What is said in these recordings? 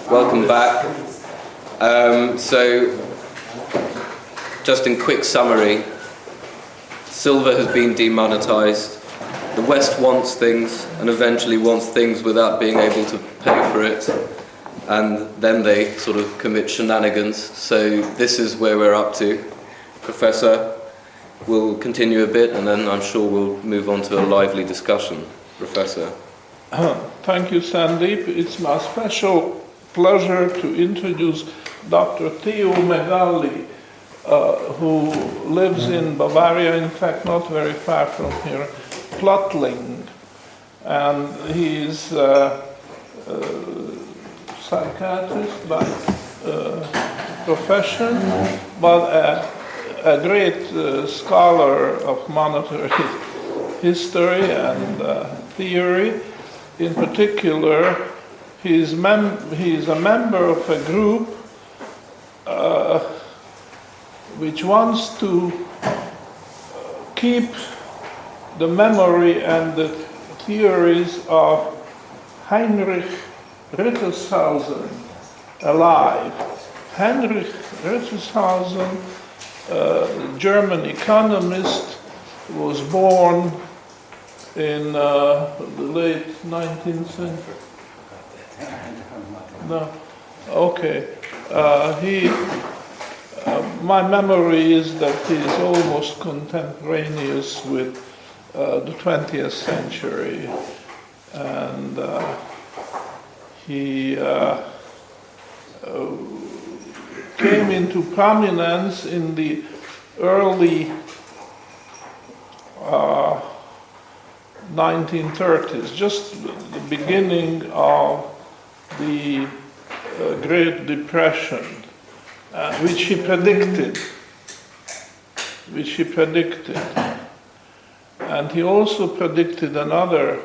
Welcome back. So, just in quick summary, silver has been demonetized. The West wants things and eventually wants things without being able to pay for it. And then they sort of commit shenanigans. So this is where we're up to. Professor, we'll continue a bit and then I'm sure we'll move on to a lively discussion. Professor. Thank you, Sandeep. It's my special pleasure to introduce Dr. Theo Megalli, who lives in Bavaria, in fact not very far from here, Plattling. And he's a psychiatrist by profession, but a great scholar of monetary history and theory. In particular, he's a member of a group which wants to keep the memory and the theories of Heinrich Rittershausen alive. Heinrich Rittershausen, German economist, was born in the late 19th century. No, okay. My memory is that he is almost contemporaneous with the 20th century, and he came into prominence in the early 1930s, just the beginning of the Great Depression, which he predicted. And he also predicted another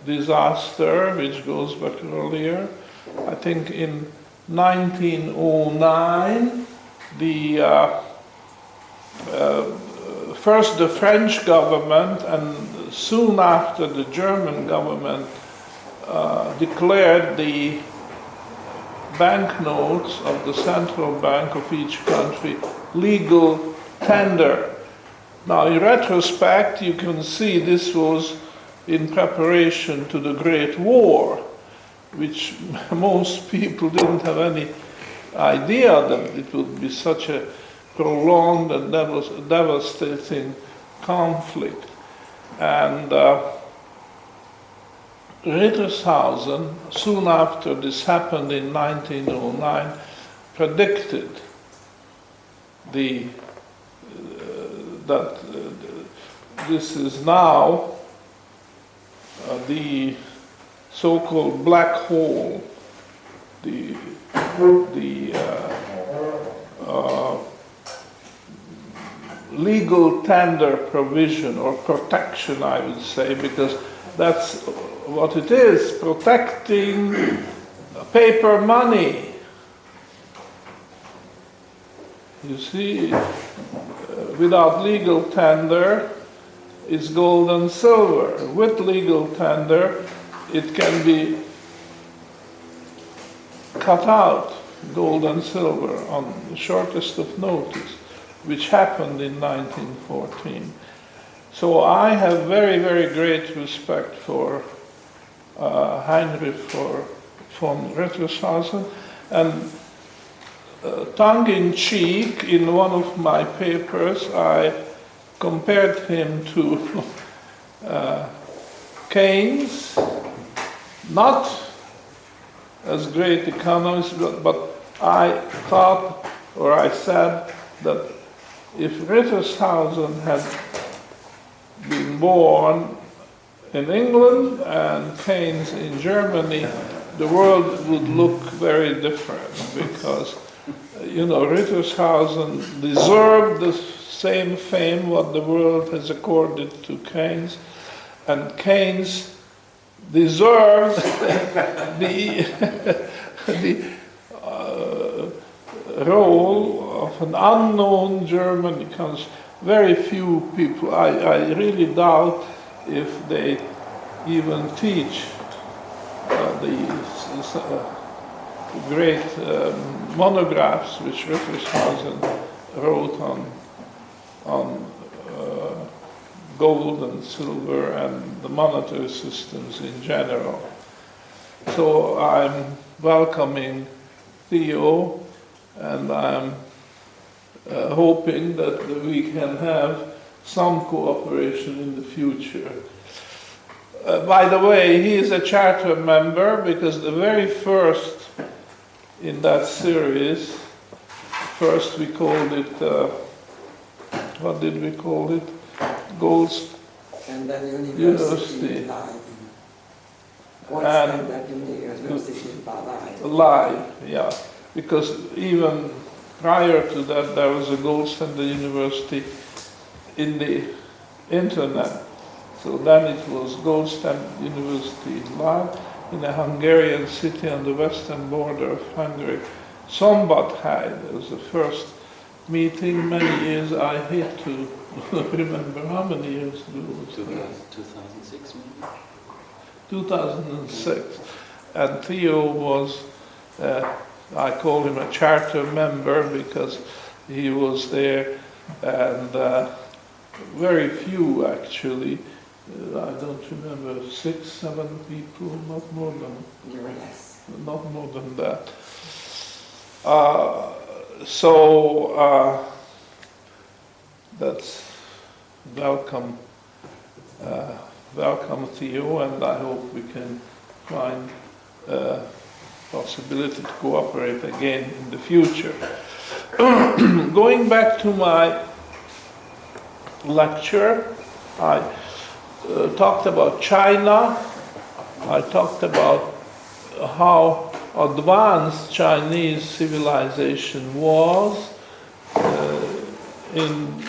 disaster, which goes back earlier. I think in 1909, first the French government and soon after the German government declared the banknotes of the central bank of each country legal tender. Now, in retrospect, you can see this was in preparation to the Great War, which most people didn't have any idea that it would be such a prolonged and devastating conflict. And Rittershausen, soon after this happened in 1909, predicted that this is now the so-called black hole, the legal tender provision or protection, I would say, because that's what it is, protecting paper money. You see, without legal tender, it's gold and silver. With legal tender, it can be cut out, gold and silver, on the shortest of notice, which happened in 1914. So I have very, very great respect for Heinrich von Rittershausen, and tongue-in-cheek, in one of my papers, I compared him to Keynes, not as great economist, but I thought, or I said, that if Rittershausen had been born in England and Keynes in Germany, the world would look very different, because, Rittershausen deserved the same fame what the world has accorded to Keynes, and Keynes deserved the role of an unknown German economist. Very few people, I really doubt if they even teach great monographs which Rittershausen wrote on gold and silver and the monetary systems in general. So I'm welcoming Theo, and I'm hoping that we can have some cooperation in the future. By the way, he is a charter member because the very first in that series, first we called it, what did we call it? Goals And then University. What's And that University live, yeah. Because even prior to that, there was a gold standard university in the internet. So then it was Gold Standard University live in a Hungarian city on the western border of Hungary. Szombathely, there was the first meeting many years. I hate to remember how many years ago was that? 2006 maybe? 2006. And Theo was, I call him a charter member because he was there, and very few actually. I don't remember, 6, 7 people, not more than. Not more than that. So that's welcome, welcome Theo, and I hope we can find a possibility to cooperate again in the future. Going back to my lecture, I talked about China. I talked about how advanced Chinese civilization was in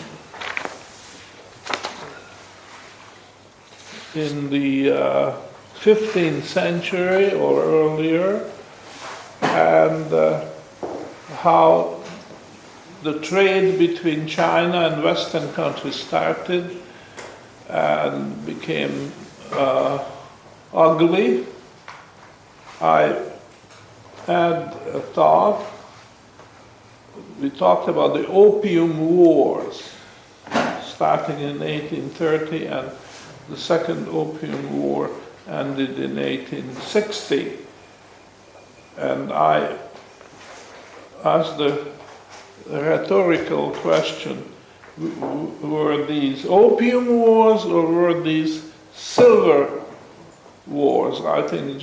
the 15th century or earlier, and how the trade between China and Western countries started and became ugly. I had a talk, we talked about the Opium Wars starting in 1830, and the Second Opium War ended in 1860. And I asked the rhetorical question, were these opium wars or were these silver wars? I think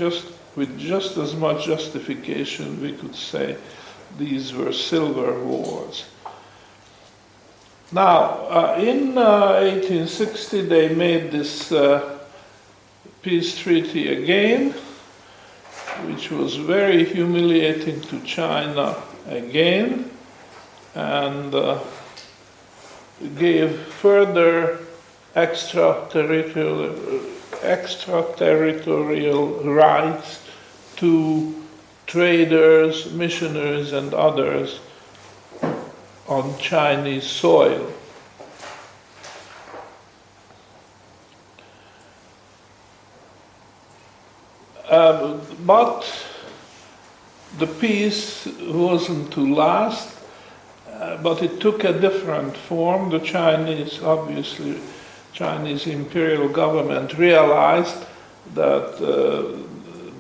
with just as much justification we could say these were silver wars. Now, in 1860 they made this peace treaty again, which was very humiliating to China again, and gave further extraterritorial rights to traders, missionaries, and others on Chinese soil. But the peace wasn't to last, but it took a different form. The Chinese imperial government realized that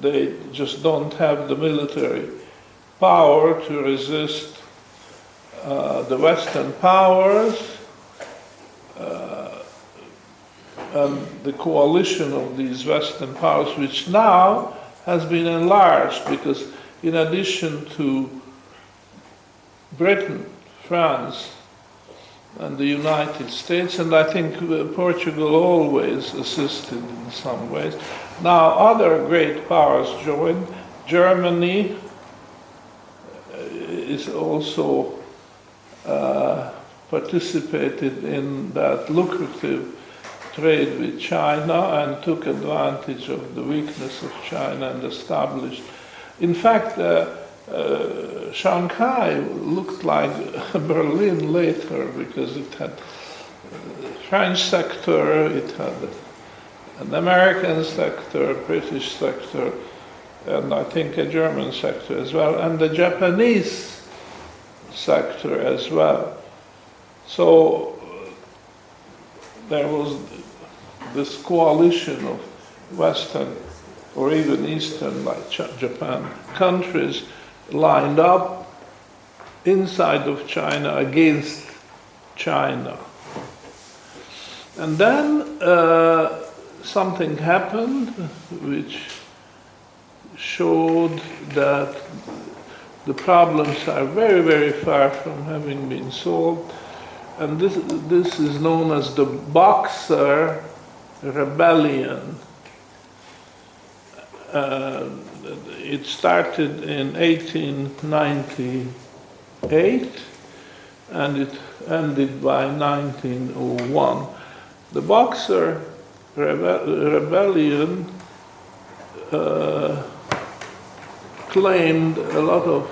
they just don't have the military power to resist the Western powers and the coalition of these Western powers, which now has been enlarged, because in addition to Britain, France, and the United States, and I think Portugal always assisted in some ways. Now other great powers joined. Germany is also participated in that lucrative trade with China and took advantage of the weakness of China and established. In fact, Shanghai looked like Berlin later, because it had a French sector, it had an American sector, British sector, and I think a German sector as well, and the Japanese sector as well. So there was this coalition of Western or even Eastern, like Japan, countries lined up inside of China against China. And then something happened which showed that the problems are very, very far from having been solved. And this is known as the Boxer Rebellion. It started in 1898 and it ended by 1901. The Boxer Rebellion claimed a lot of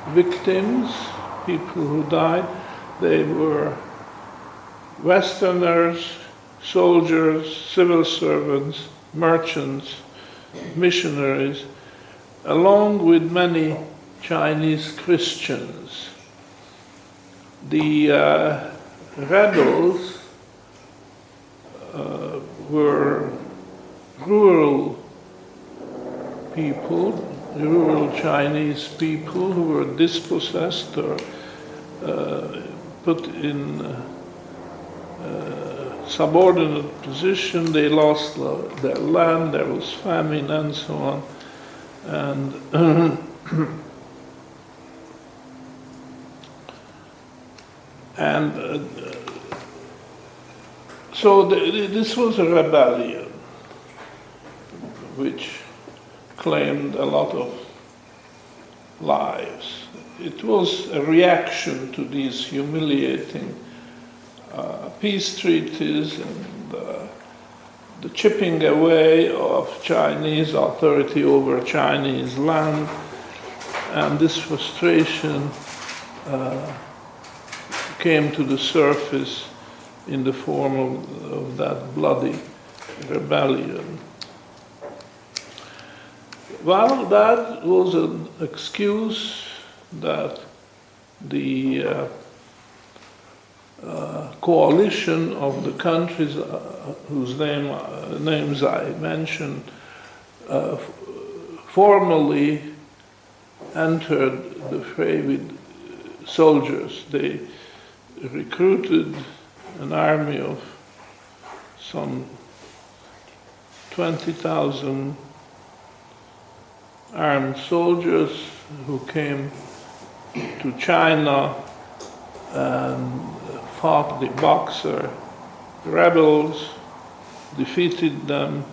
victims, people who died. They were Westerners, soldiers, civil servants, merchants, missionaries, along with many Chinese Christians. The rebels were rural people, rural Chinese people who were dispossessed or put in subordinate position. They lost their land, there was famine and so on. And so this was a rebellion which claimed a lot of lives. It was a reaction to these humiliating peace treaties and the chipping away of Chinese authority over Chinese land, and this frustration came to the surface in the form of that bloody rebellion. Well, that was an excuse that the coalition of the countries whose names I mentioned formally entered the fray with soldiers. They recruited an army of some 20,000 armed soldiers who came to China and fought the Boxer rebels, defeated them,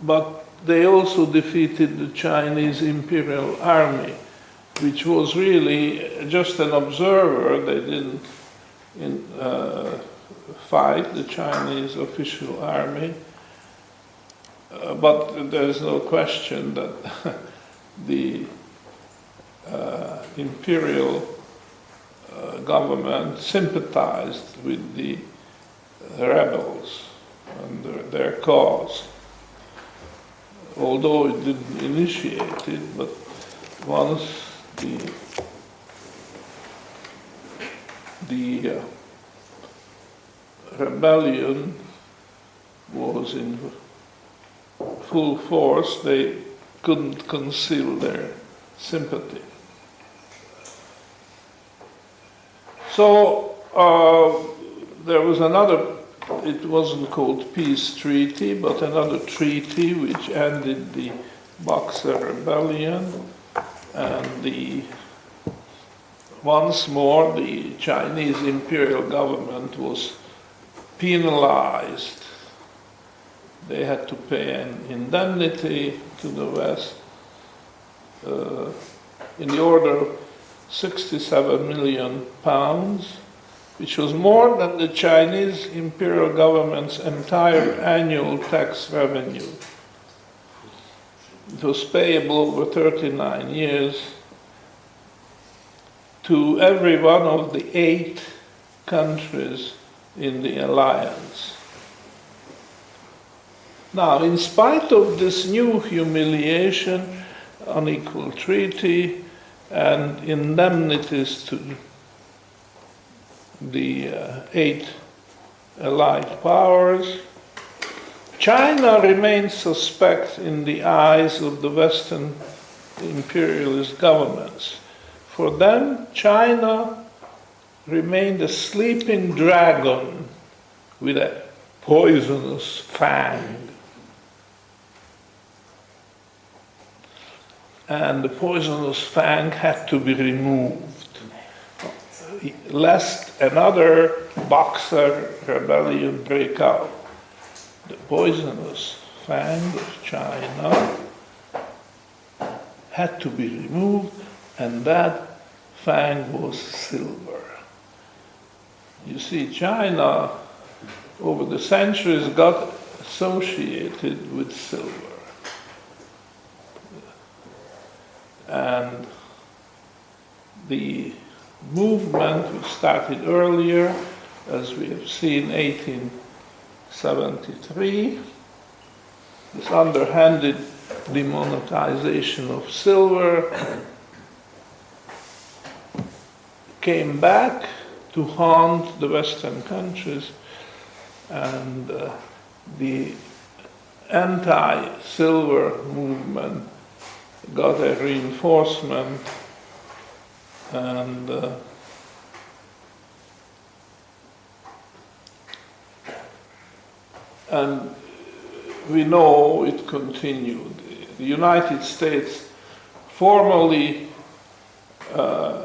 but they also defeated the Chinese Imperial Army, which was really just an observer. They didn't fight the Chinese official army. But there's no question that the imperial government sympathized with the rebels and their cause, although it didn't initiate it. But once the rebellion was in full force, they couldn't conceal their sympathy. So there was another, it wasn't called peace treaty, but another treaty which ended the Boxer Rebellion, and once more the Chinese imperial government was penalized. They had to pay an indemnity to the West in the order of 67 million pounds, which was more than the Chinese imperial government's entire annual tax revenue. It was payable over 39 years to every one of the 8 countries in the alliance. Now, in spite of this new humiliation, unequal treaty, and indemnities to the 8 Allied powers, China remained suspect in the eyes of the Western imperialist governments. For them, China remained a sleeping dragon with a poisonous fang. And the poisonous fang had to be removed, lest another Boxer rebellion break out. The poisonous fang of China had to be removed, and that fang was silver. You see, China over the centuries got associated with silver. And the movement, which started earlier, as we have seen, 1873, this underhanded demonetization of silver, came back to haunt the Western countries, and the anti-silver movement got a reinforcement, and we know it continued. The United States formally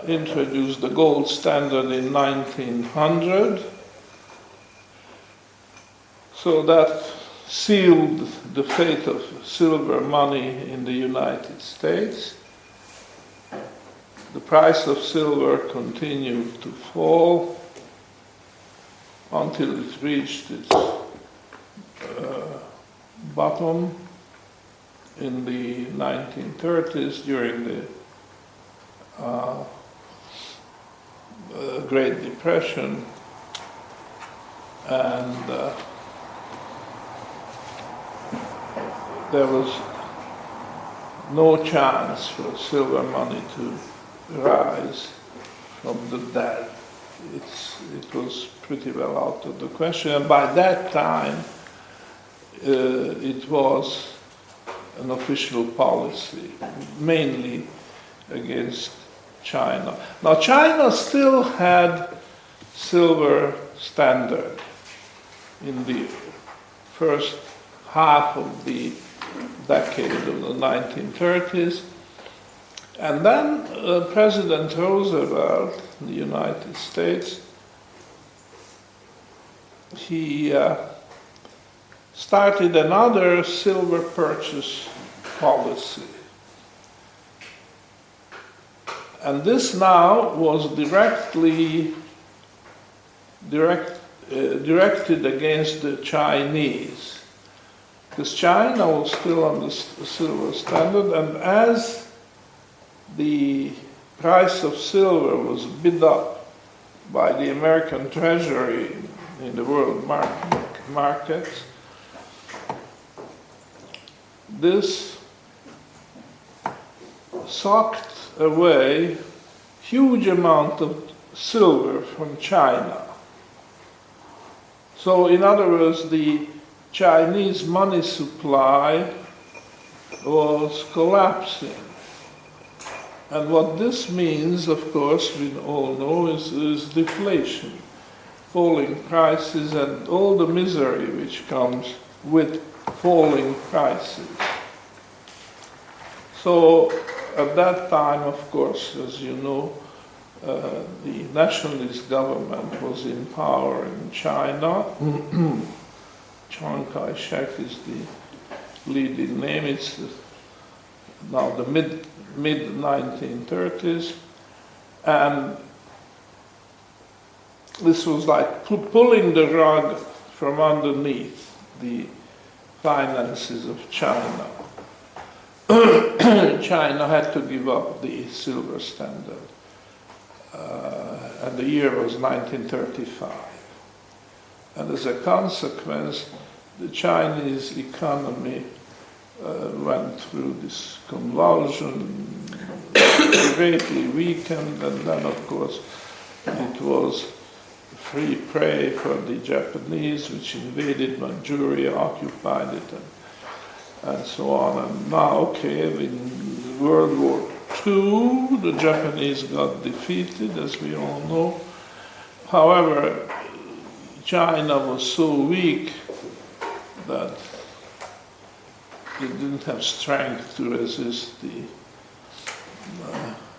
introduced the gold standard in 1900, so that sealed the fate of silver money in the United States. The price of silver continued to fall until it reached its bottom in the 1930s during the Great Depression, and there was no chance for silver money to rise from the dead. It was pretty well out of the question, and by that time it was an official policy, mainly against China. Now, China still had silver standard in the first half of the decade of the 1930s. And then President Roosevelt in the United States, he started another silver purchase policy. And this now was directed against the Chinese, because China was still on the silver standard, and as the price of silver was bid up by the American Treasury in the world markets, this sucked away huge amount of silver from China. So in other words, the Chinese money supply was collapsing. And what this means, of course, we all know, is deflation, falling prices, and all the misery which comes with falling prices. So at that time, of course, as you know, the nationalist government was in power in China. Chiang Kai-shek is the leading name. It's now the mid-1930s. And this was like pulling the rug from underneath the finances of China. China had to give up the silver standard. And the year was 1935. And as a consequence, the Chinese economy went through this convulsion, greatly weakened, and then of course it was free prey for the Japanese, which invaded Manchuria, occupied it, and so on. And now, okay, in World War II, the Japanese got defeated, as we all know. However, China was so weak that it didn't have strength to resist the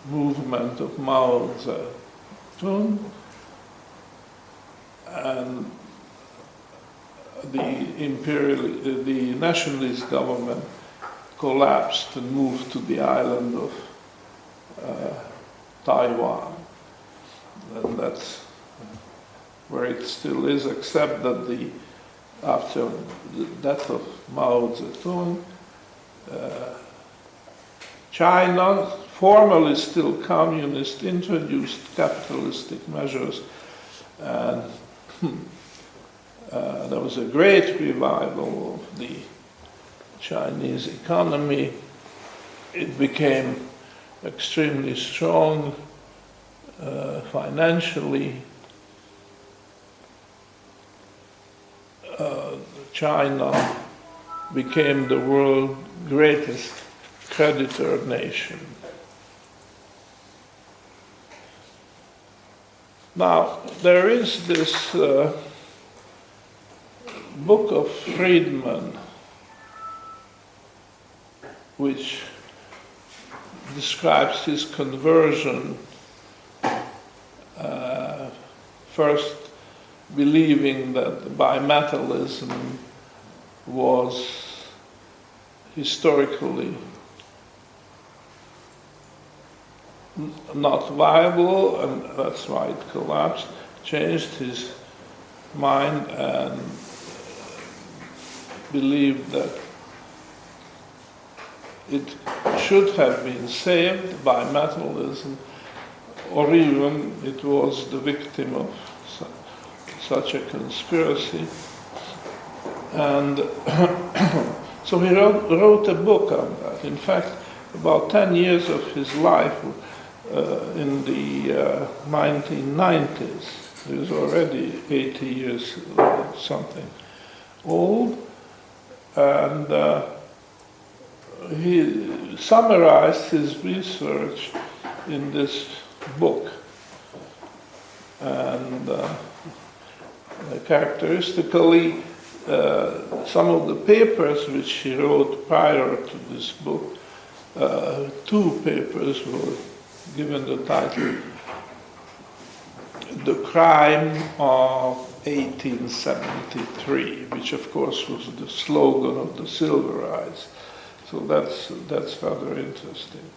movement of Mao Zedong, and the nationalist government collapsed and moved to the island of Taiwan, and that's where it still is, except that after the death of Mao Zedong, China, formerly still communist, introduced capitalistic measures, and there was a great revival of the Chinese economy. It became extremely strong financially. China became the world's greatest creditor nation. Now, there is this book of Friedman, which describes his conversion, first believing that bimetallism was historically not viable, and that's why it collapsed, changed his mind and believed that it should have been saved by metallism, or even it was the victim of such a conspiracy. And so he wrote a book on that. In fact, about 10 years of his life in the 1990s, he was already 80 years something old, and he summarized his research in this book. And characteristically, some of the papers which he wrote prior to this book, two papers were given the title "The Crime of 1873," which of course was the slogan of the Silverites. So that's rather interesting.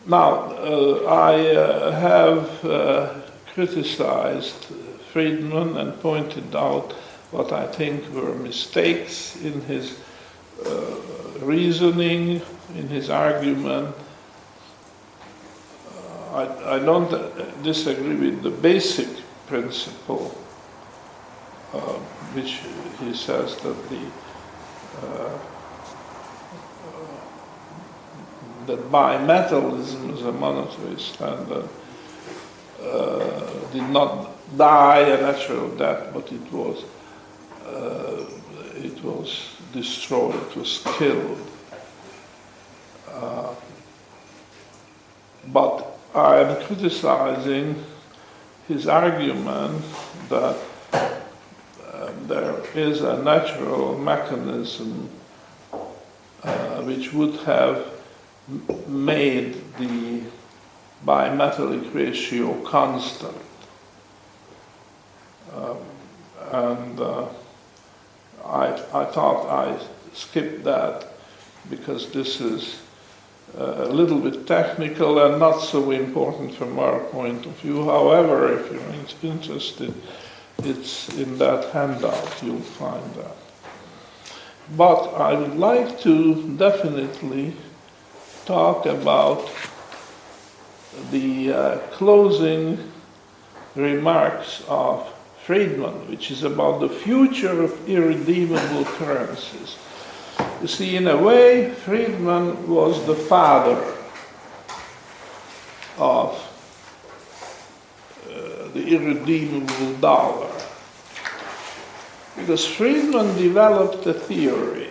Now, I have criticized Friedman and pointed out what I think were mistakes in his reasoning, in his argument. I don't disagree with the basic principle, which he says that that bimetallism as a monetary standard did not die a natural death, but it was destroyed, it was killed. But I am criticizing his argument that there is a natural mechanism which would have made the bimetallic ratio constant. I thought I skipped that because this is a little bit technical and not so important from our point of view. However, if you're interested, it's in that handout, you'll find that. But I would like to definitely talk about the closing remarks of Friedman, which is about the future of irredeemable currencies. You see, in a way, Friedman was the father of the irredeemable dollar. Because Friedman developed a theory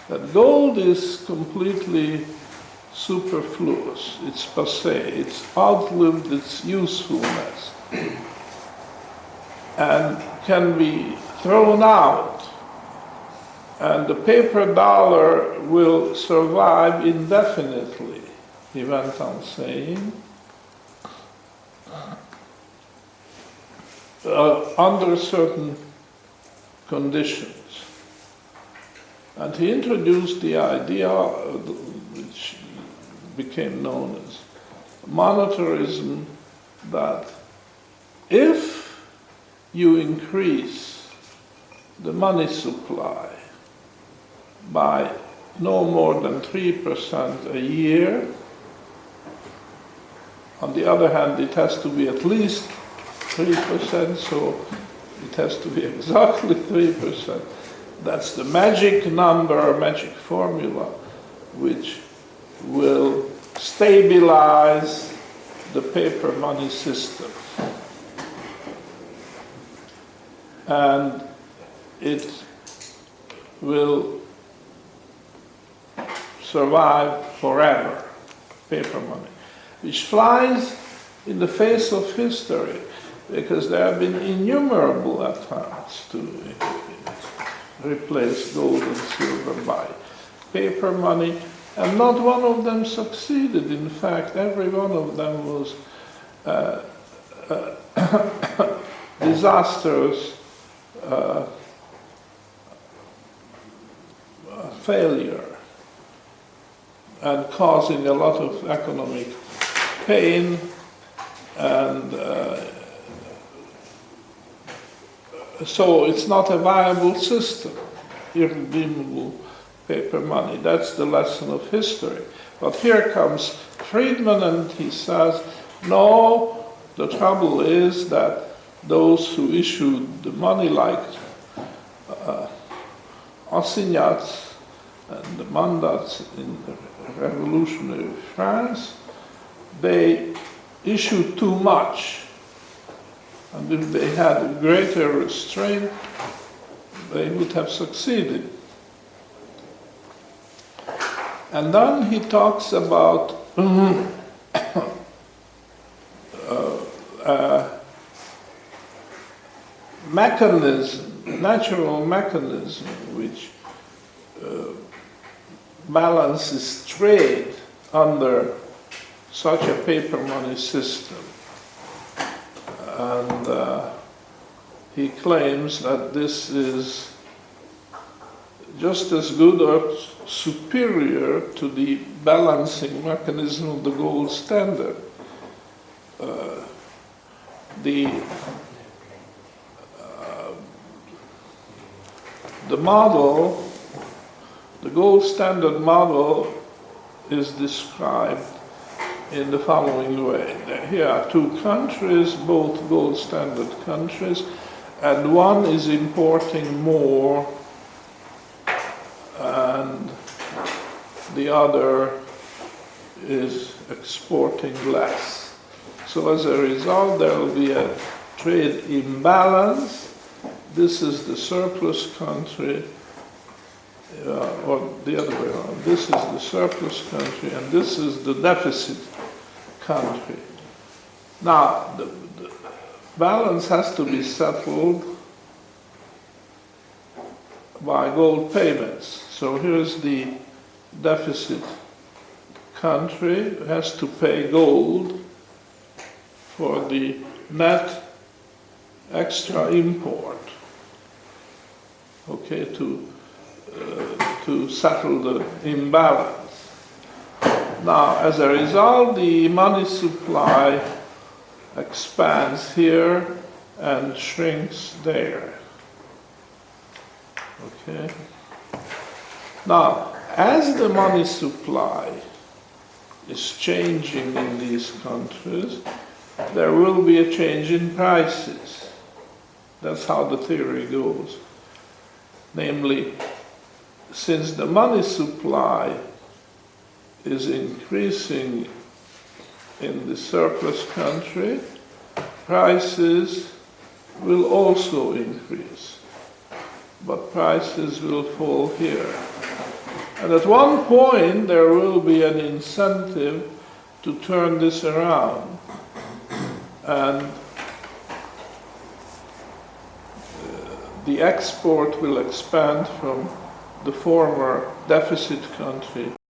that gold is completely superfluous, it's passé, it's outlived its usefulness, and can be thrown out, and the paper dollar will survive indefinitely, he went on saying, under certain conditions. And he introduced the idea, which became known as monetarism, that if you increase the money supply by no more than 3% a year, on the other hand, it has to be at least 3%, so it has to be exactly 3%. That's the magic number, magic formula, which will stabilize the paper money system. And it will survive forever, paper money, which flies in the face of history, because there have been innumerable attempts to replace gold and silver by paper money, and not one of them succeeded. In fact, every one of them was disastrous failure and causing a lot of economic pain, and so it's not a viable system, irredeemable paper money. That's the lesson of history. But here comes Friedman, and he says, no, the trouble is that those who issued the money, like assignats and the mandats in revolutionary France, they issued too much. And if they had a greater restraint, they would have succeeded. And then he talks about mechanism, natural mechanism, which balances trade under such a paper money system. And he claims that this is just as good or superior to the balancing mechanism of the gold standard. The model, the gold standard model, is described in the following way. Here are two countries, both gold standard countries, and one is importing more and the other is exporting less. So as a result, there will be a trade imbalance. This is the surplus country, or the other way around. This is the surplus country, and this is the deficit country. Now, the balance has to be settled by gold payments. So here's the deficit country, it has to pay gold for the net extra import, okay, to settle the imbalance. Now, as a result, the money supply expands here and shrinks there. Okay. Now, as the money supply is changing in these countries, there will be a change in prices. That's how the theory goes. Namely, since the money supply is increasing in the surplus country, prices will also increase, but prices will fall here. And at one point there will be an incentive to turn this around, and the export will expand from the former deficit country